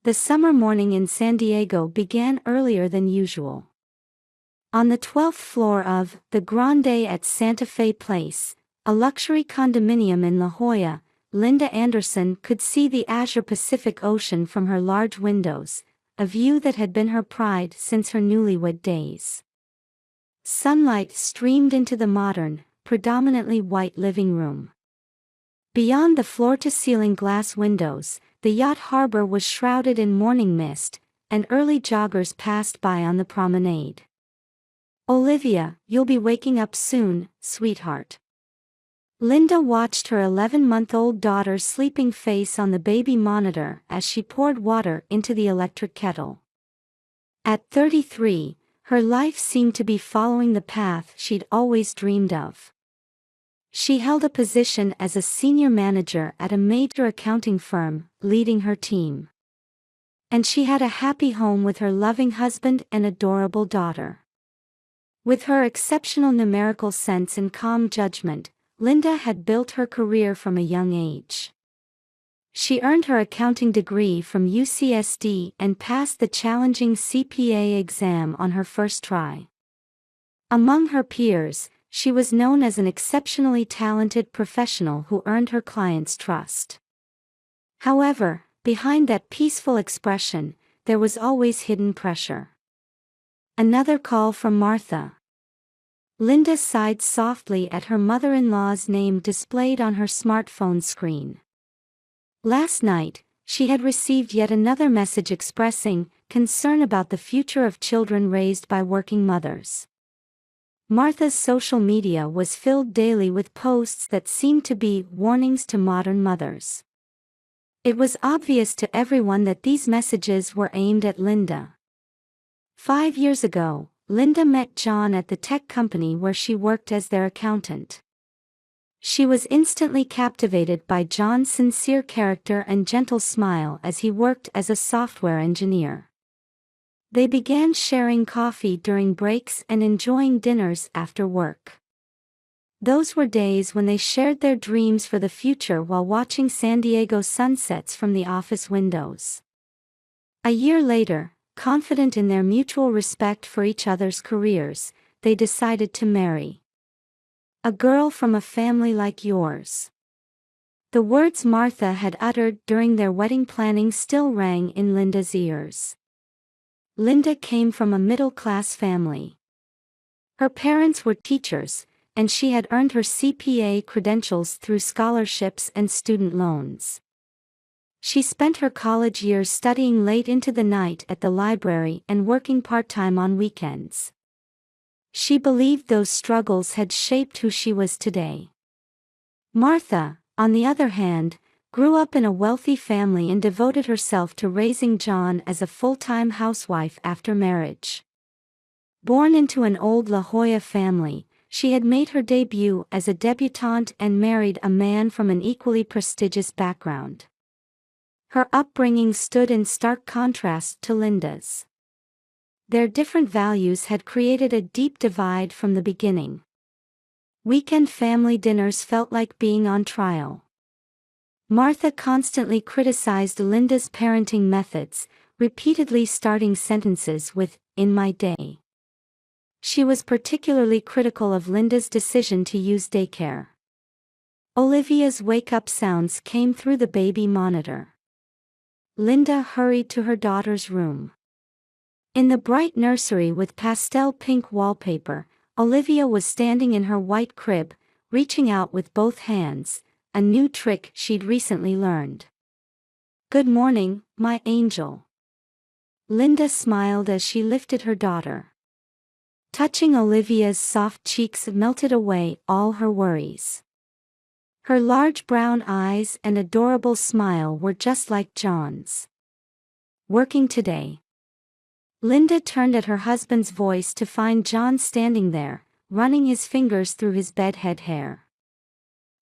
The summer morning in San Diego began earlier than usual. On the 12th floor of the Grande at Santa Fe Place, a luxury condominium in La Jolla, Linda Anderson could see the azure Pacific Ocean from her large windows, a view that had been her pride since her newlywed days. Sunlight streamed into the modern, predominantly white living room. Beyond the floor-to-ceiling glass windows, the yacht harbor was shrouded in morning mist, and early joggers passed by on the promenade. "Olivia, you'll be waking up soon, sweetheart." Linda watched her 11-month-old daughter's sleeping face on the baby monitor as she poured water into the electric kettle. At 33, her life seemed to be following the path she'd always dreamed of. She held a position as a senior manager at a major accounting firm, leading her team. And she had a happy home with her loving husband and adorable daughter. With her exceptional numerical sense and calm judgment, Linda had built her career from a young age. She earned her accounting degree from UCSD and passed the challenging CPA exam on her first try. Among her peers, she was known as an exceptionally talented professional who earned her clients' trust. However, behind that peaceful expression, there was always hidden pressure. Another call from Martha. Linda sighed softly at her mother-in-law's name displayed on her smartphone screen. Last night, she had received yet another message expressing concern about the future of children raised by working mothers. Martha's social media was filled daily with posts that seemed to be warnings to modern mothers. It was obvious to everyone that these messages were aimed at Linda. 5 years ago, Linda met John at the tech company where she worked as their accountant. She was instantly captivated by John's sincere character and gentle smile as he worked as a software engineer. They began sharing coffee during breaks and enjoying dinners after work. Those were days when they shared their dreams for the future while watching San Diego sunsets from the office windows. A year later, confident in their mutual respect for each other's careers, they decided to marry. "A girl from a family like yours." The words Martha had uttered during their wedding planning still rang in Linda's ears. Linda came from a middle-class family. Her parents were teachers, and she had earned her CPA credentials through scholarships and student loans. She spent her college years studying late into the night at the library and working part-time on weekends. She believed those struggles had shaped who she was today. Martha, on the other hand, grew up in a wealthy family and devoted herself to raising John as a full-time housewife after marriage. Born into an old La Jolla family, she had made her debut as a debutante and married a man from an equally prestigious background. Her upbringing stood in stark contrast to Linda's. Their different values had created a deep divide from the beginning. Weekend family dinners felt like being on trial. Martha constantly criticized Linda's parenting methods, repeatedly starting sentences with, "in my day." She was particularly critical of Linda's decision to use daycare. Olivia's wake-up sounds came through the baby monitor. Linda hurried to her daughter's room. In the bright nursery with pastel pink wallpaper, Olivia was standing in her white crib, reaching out with both hands, a new trick she'd recently learned. "Good morning, my angel." Linda smiled as she lifted her daughter. Touching Olivia's soft cheeks melted away all her worries. Her large brown eyes and adorable smile were just like John's. "Working today?" Linda turned at her husband's voice to find John standing there, running his fingers through his bedhead hair.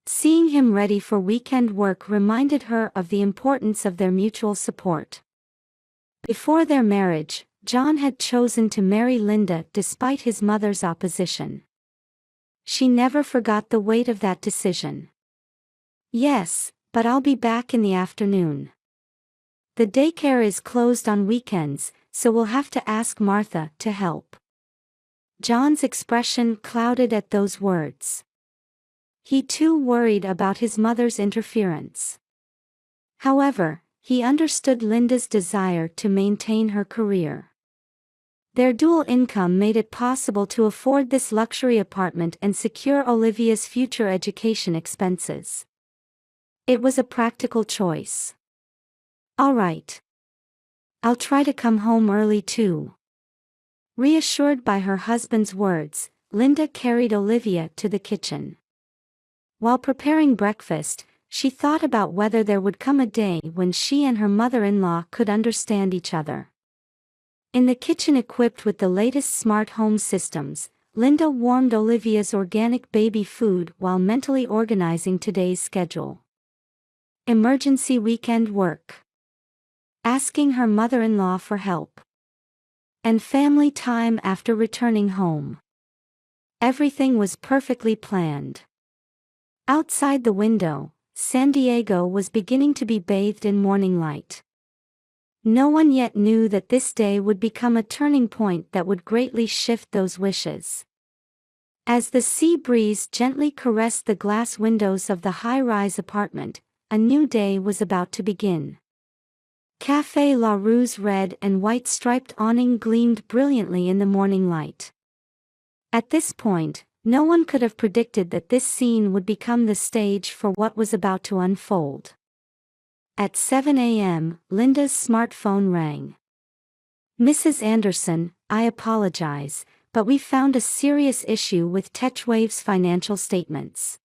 Seeing him ready for weekend work reminded her of the importance of their mutual support. Before their marriage, John had chosen to marry Linda despite his mother's opposition. She never forgot the weight of that decision. "Yes, but I'll be back in the afternoon." The daycare is closed on weekends, so we'll have to ask Martha to help. John's expression clouded at those words. He too worried about his mother's interference. However, he understood Linda's desire to maintain her career. Their dual income made it possible to afford this luxury apartment and secure Olivia's future education expenses. It was a practical choice. All right. I'll try to come home early too. Reassured by her husband's words, Linda carried Olivia to the kitchen. While preparing breakfast, she thought about whether there would come a day when she and her mother-in-law could understand each other. In the kitchen equipped with the latest smart home systems, Linda warmed Olivia's organic baby food while mentally organizing today's schedule. Emergency weekend work. Asking her mother-in-law for help. And family time after returning home. Everything was perfectly planned. Outside the window, San Diego was beginning to be bathed in morning light. No one yet knew that this day would become a turning point that would greatly shift those wishes. As the sea breeze gently caressed the glass windows of the high-rise apartment, a new day was about to begin. Café La Rue's red and white striped awning gleamed brilliantly in the morning light. At this point, no one could have predicted that this scene would become the stage for what was about to unfold. At 7 a.m., Linda's smartphone rang. "Mrs. Anderson, I apologize, but we found a serious issue with TechWave's financial statements."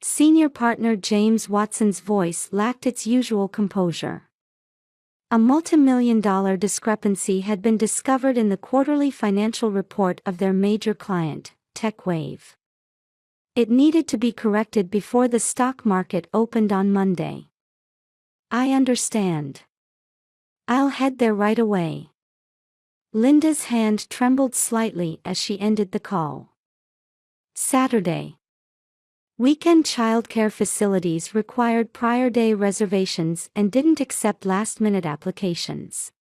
Senior partner James Watson's voice lacked its usual composure. A multimillion-dollar discrepancy had been discovered in the quarterly financial report of their major client, TechWave. It needed to be corrected before the stock market opened on Monday. "I understand. I'll head there right away." Linda's hand trembled slightly as she ended the call. Saturday. Weekend childcare facilities required prior day reservations and didn't accept last-minute applications.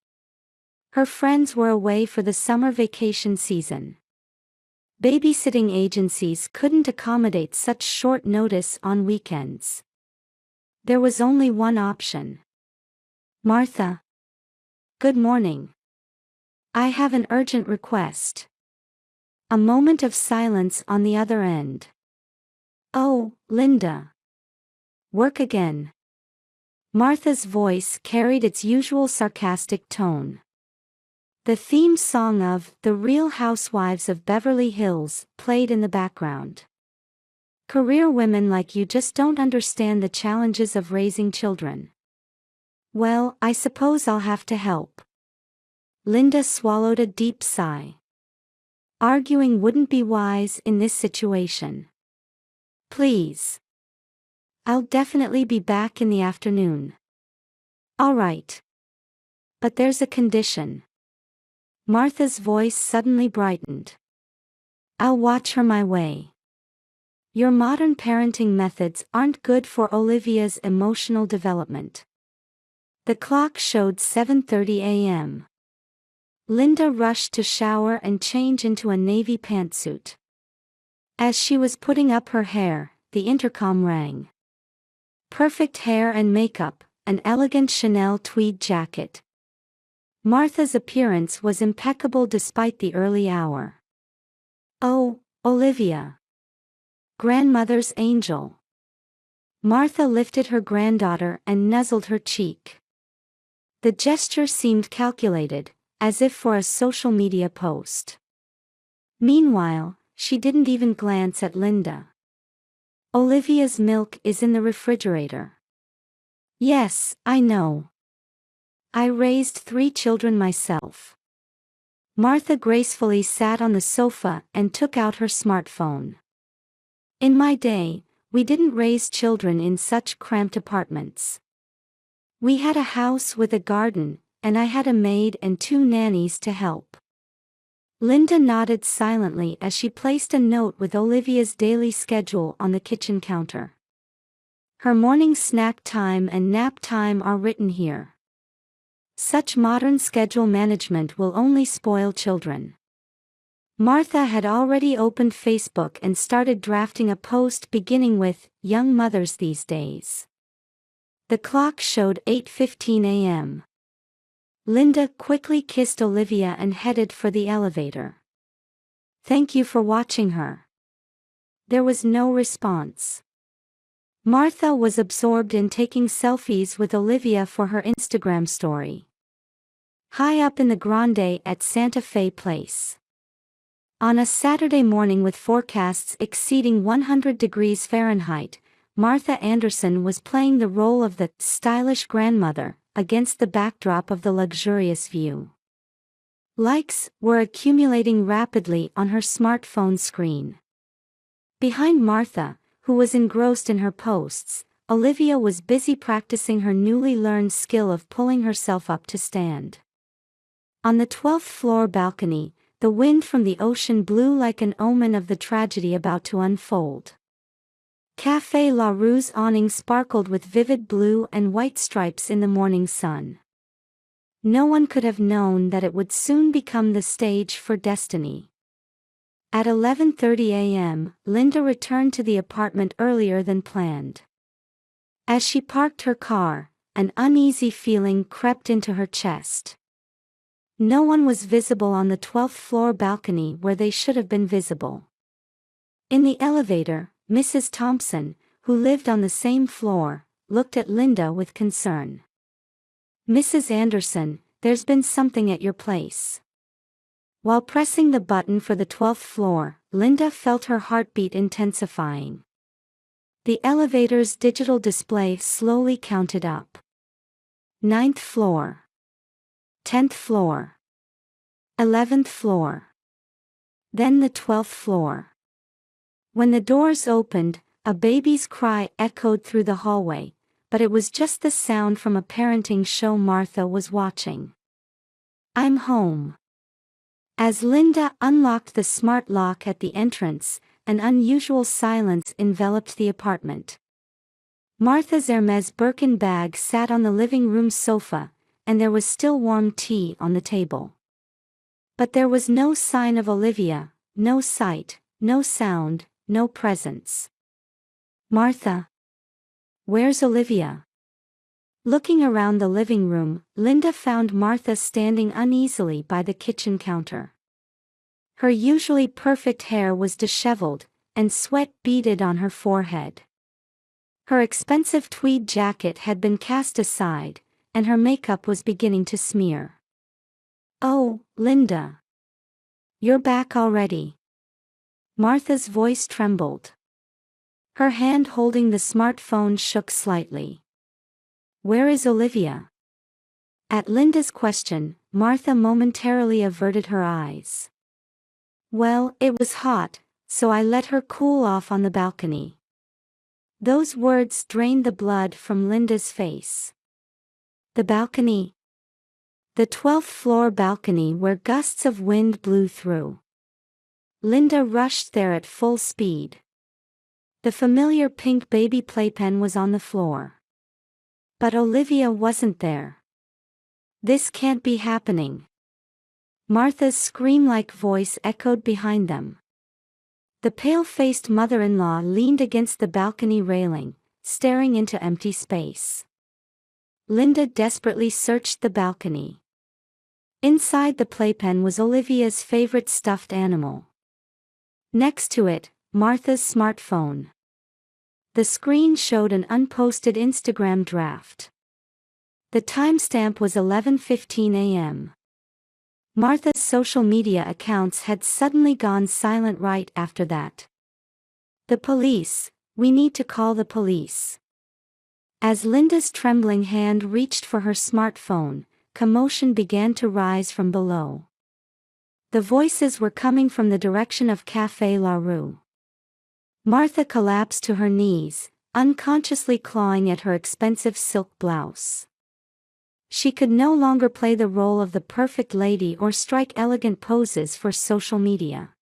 Her friends were away for the summer vacation season. Babysitting agencies couldn't accommodate such short notice on weekends. There was only one option. "Martha. Good morning. I have an urgent request." A moment of silence on the other end. "Oh, Linda. Work again." Martha's voice carried its usual sarcastic tone. The theme song of The Real Housewives of Beverly Hills played in the background. "Career women like you just don't understand the challenges of raising children." "Well, I suppose I'll have to help." Linda swallowed a deep sigh. Arguing wouldn't be wise in this situation. "Please. I'll definitely be back in the afternoon." "All right. But there's a condition." Martha's voice suddenly brightened. "I'll watch her my way. Your modern parenting methods aren't good for Olivia's emotional development." The clock showed 7:30 a.m. Linda rushed to shower and change into a navy pantsuit. As she was putting up her hair, the intercom rang. Perfect hair and makeup, an elegant Chanel tweed jacket. Martha's appearance was impeccable despite the early hour. "Oh, Olivia. Grandmother's angel." Martha lifted her granddaughter and nuzzled her cheek. The gesture seemed calculated, as if for a social media post. Meanwhile, she didn't even glance at Linda. "Olivia's milk is in the refrigerator." "Yes, I know. I raised 3 children myself." Martha gracefully sat on the sofa and took out her smartphone. "In my day, we didn't raise children in such cramped apartments. We had a house with a garden, and I had a maid and 2 nannies to help." Linda nodded silently as she placed a note with Olivia's daily schedule on the kitchen counter. "Her morning snack time and nap time are written here. Such modern schedule management will only spoil children. Martha had already opened Facebook and started drafting a post beginning with, "Young mothers these days." The clock showed 8:15 a.m. Linda quickly kissed Olivia and headed for the elevator. "Thank you for watching her." There was no response. Martha was absorbed in taking selfies with Olivia for her Instagram story. High up in the Grande at Santa Fe Place. On a Saturday morning with forecasts exceeding 100 degrees Fahrenheit, Martha Anderson was playing the role of the stylish grandmother against the backdrop of the luxurious view. Likes were accumulating rapidly on her smartphone screen. Behind Martha, who was engrossed in her posts, Olivia was busy practicing her newly learned skill of pulling herself up to stand. On the 12th floor balcony, the wind from the ocean blew like an omen of the tragedy about to unfold. Café La Rue's awning sparkled with vivid blue and white stripes in the morning sun. No one could have known that it would soon become the stage for destiny. At 11:30 a.m., Linda returned to the apartment earlier than planned. As she parked her car, an uneasy feeling crept into her chest. No one was visible on the 12th floor balcony where they should have been visible. In the elevator, Mrs. Thompson, who lived on the same floor, looked at Linda with concern. "Mrs. Anderson, there's been something at your place." While pressing the button for the 12th floor, Linda felt her heartbeat intensifying. The elevator's digital display slowly counted up. 9th floor. 10th floor. 11th floor. Then the 12th floor. When the doors opened, a baby's cry echoed through the hallway, but it was just the sound from a parenting show Martha was watching. "I'm home." As Linda unlocked the smart lock at the entrance, an unusual silence enveloped the apartment. Martha's Hermes Birkin bag sat on the living room sofa, and there was still warm tea on the table. But there was no sign of Olivia, no sight, no sound, no presence. "Martha? Where's Olivia?" Looking around the living room, Linda found Martha standing uneasily by the kitchen counter. Her usually perfect hair was disheveled, and sweat beaded on her forehead. Her expensive tweed jacket had been cast aside, and her makeup was beginning to smear. "Oh, Linda. You're back already." Martha's voice trembled. Her hand holding the smartphone shook slightly. "Where is Olivia?" At Linda's question, Martha momentarily averted her eyes. "Well, it was hot, so I let her cool off on the balcony." Those words drained the blood from Linda's face. The balcony? The 12th floor balcony where gusts of wind blew through. Linda rushed there at full speed. The familiar pink baby playpen was on the floor. But Olivia wasn't there. "This can't be happening." Martha's scream-like voice echoed behind them. The pale-faced mother-in-law leaned against the balcony railing, staring into empty space. Linda desperately searched the balcony. Inside the playpen was Olivia's favorite stuffed animal. Next to it, Martha's smartphone. The screen showed an unposted Instagram draft. The timestamp was 11:15 a.m. Martha's social media accounts had suddenly gone silent right after that. "The police, we need to call the police." As Linda's trembling hand reached for her smartphone, commotion began to rise from below. The voices were coming from the direction of Café La Rue. Martha collapsed to her knees, unconsciously clawing at her expensive silk blouse. She could no longer play the role of the perfect lady or strike elegant poses for social media.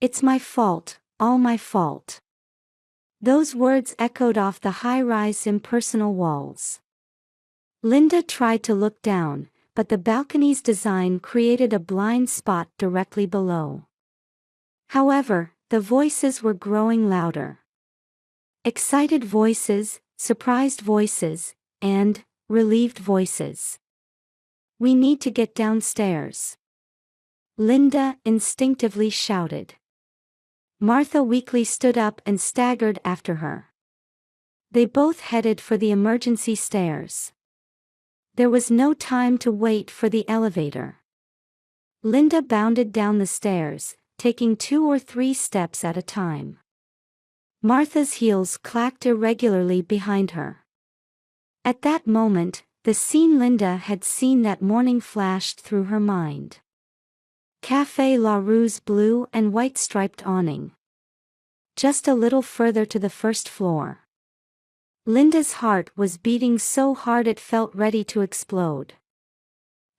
"It's my fault, all my fault." Those words echoed off the high-rise impersonal walls. Linda tried to look down, but the balcony's design created a blind spot directly below. However, the voices were growing louder. Excited voices, surprised voices, and relieved voices. "We need to get downstairs," Linda instinctively shouted. Martha weakly stood up and staggered after her. They both headed for the emergency stairs. There was no time to wait for the elevator. Linda bounded down the stairs, taking 2 or 3 steps at a time. Martha's heels clacked irregularly behind her. At that moment, the scene Linda had seen that morning flashed through her mind. Café La Rue's blue and white striped awning. Just a little further to the first floor. Linda's heart was beating so hard it felt ready to explode.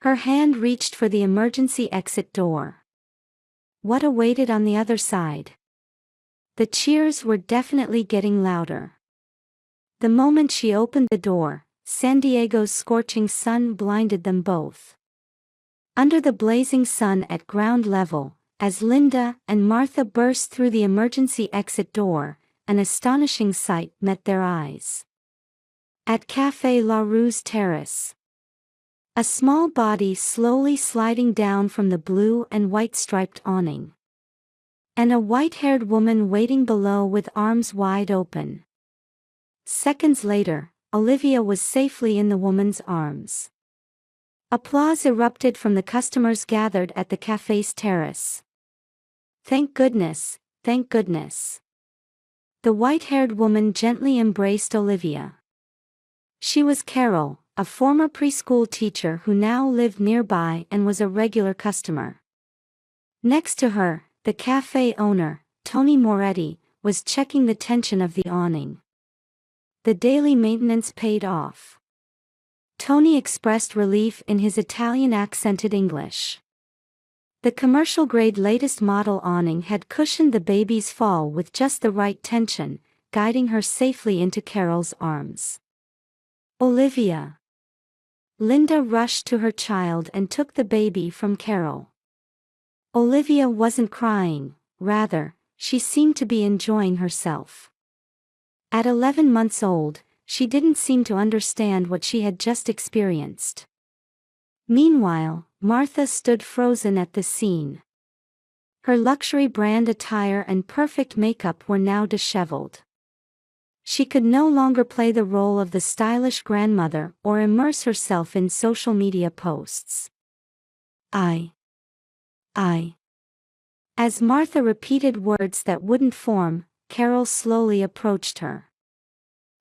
Her hand reached for the emergency exit door. What awaited on the other side? The cheers were definitely getting louder. The moment she opened the door, San Diego's scorching sun blinded them both. Under the blazing sun at ground level, as Linda and Martha burst through the emergency exit door, an astonishing sight met their eyes. At Café La Rue's terrace, a small body slowly sliding down from the blue and white striped awning. And a white-haired woman waiting below with arms wide open. Seconds later, Olivia was safely in the woman's arms. Applause erupted from the customers gathered at the cafe's terrace. "Thank goodness, thank goodness." The white-haired woman gently embraced Olivia. She was Carol, a former preschool teacher who now lived nearby and was a regular customer. Next to her, the cafe owner, Tony Moretti, was checking the tension of the awning. The daily maintenance paid off. Tony expressed relief in his Italian-accented English. The commercial-grade latest model awning had cushioned the baby's fall with just the right tension, guiding her safely into Carol's arms. "Olivia." Linda rushed to her child and took the baby from Carol. Olivia wasn't crying, rather, she seemed to be enjoying herself. At 11 months old, she didn't seem to understand what she had just experienced. Meanwhile, Martha stood frozen at the scene. Her luxury brand attire and perfect makeup were now disheveled. She could no longer play the role of the stylish grandmother or immerse herself in social media posts. I. As Martha repeated words that wouldn't form, Carol slowly approached her.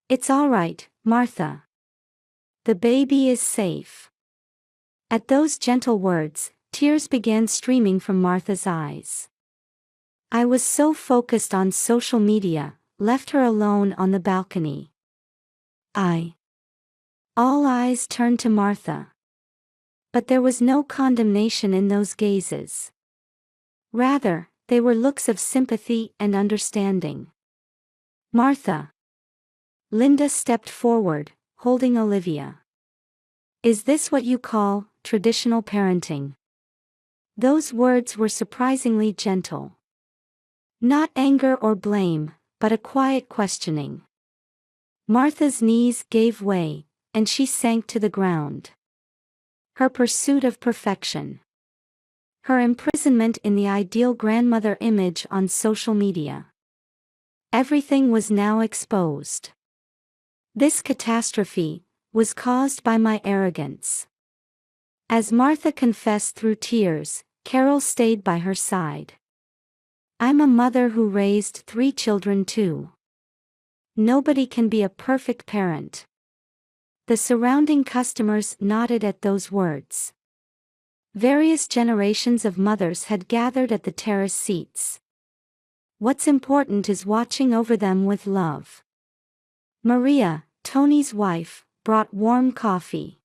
"It's all right, Martha. The baby is safe." At those gentle words, tears began streaming from Martha's eyes. "I was so focused on social media, left her alone on the balcony." All eyes turned to Martha. But there was no condemnation in those gazes. Rather, they were looks of sympathy and understanding. "Martha." Linda stepped forward, holding Olivia. "Is this what you call traditional parenting?" Those words were surprisingly gentle. Not anger or blame, but a quiet questioning. Martha's knees gave way, and she sank to the ground. Her pursuit of perfection. Her imprisonment in the ideal grandmother image on social media. Everything was now exposed. This catastrophe was caused by my arrogance. As Martha confessed through tears, Carol stayed by her side. "I'm a mother who raised 3 children too. Nobody can be a perfect parent." The surrounding customers nodded at those words. Various generations of mothers had gathered at the terrace seats. What's important is watching over them with love. Maria, Tony's wife, brought warm coffee.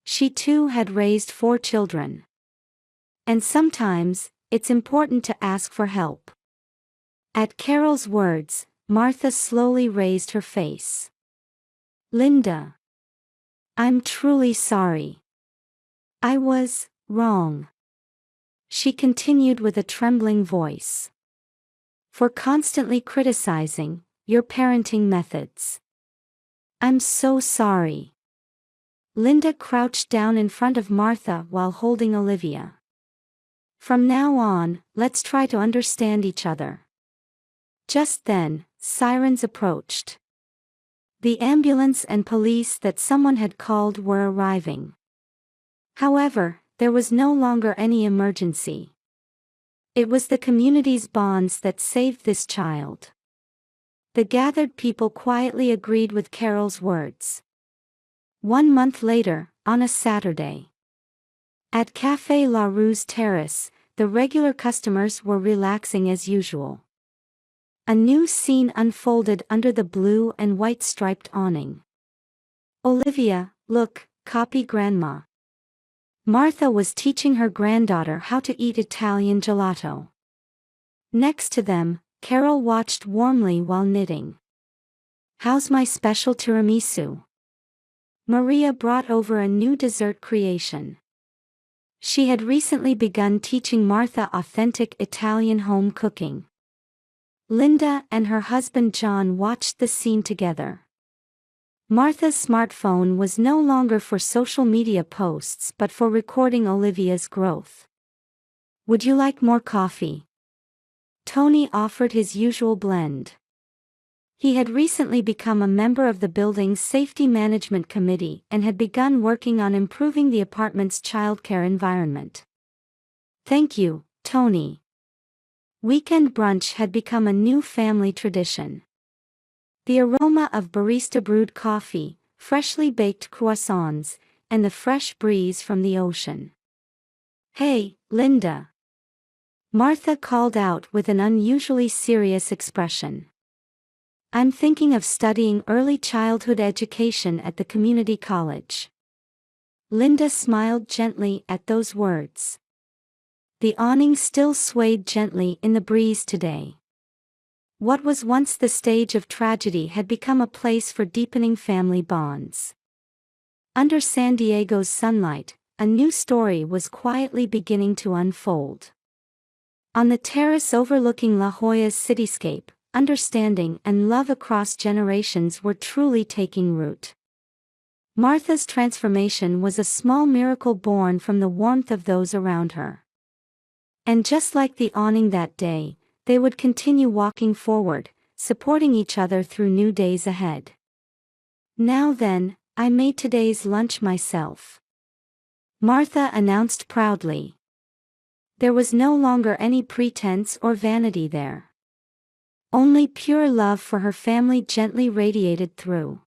She too had raised 4 children. And sometimes, it's important to ask for help. At Carol's words, Martha slowly raised her face. "Linda." I'm truly sorry. I was wrong, she continued with a trembling voice, for constantly criticizing your parenting methods. I'm so sorry. Linda crouched down in front of Martha while holding Olivia. From now on, let's try to understand each other. Just then, sirens approached. The ambulance and police that someone had called were arriving. However, there was no longer any emergency. It was the community's bonds that saved this child. The gathered people quietly agreed with Carol's words. 1 month later, on a Saturday, at Café La Rue's terrace, the regular customers were relaxing as usual. A new scene unfolded under the blue and white striped awning. Olivia, look, copy Grandma. Martha was teaching her granddaughter how to eat Italian gelato. Next to them, Carol watched warmly while knitting. How's my special tiramisu? Maria brought over a new dessert creation. She had recently begun teaching Martha authentic Italian home cooking. Linda and her husband John watched the scene together. Martha's smartphone was no longer for social media posts but for recording Olivia's growth. Would you like more coffee? Tony offered his usual blend. He had recently become a member of the building's safety management committee and had begun working on improving the apartment's childcare environment. Thank you, Tony. Weekend brunch had become a new family tradition. The aroma of barista-brewed coffee, freshly baked croissants, and the fresh breeze from the ocean. Hey, Linda. Martha called out with an unusually serious expression. I'm thinking of studying early childhood education at the community college. Linda smiled gently at those words. The awning still swayed gently in the breeze today. What was once the stage of tragedy had become a place for deepening family bonds. Under San Diego's sunlight, a new story was quietly beginning to unfold. On the terrace overlooking La Jolla's cityscape, understanding and love across generations were truly taking root. Martha's transformation was a small miracle born from the warmth of those around her. And just like the awning that day, they would continue walking forward, supporting each other through new days ahead. Now then, I made today's lunch myself, Martha announced proudly. There was no longer any pretense or vanity there. Only pure love for her family gently radiated through.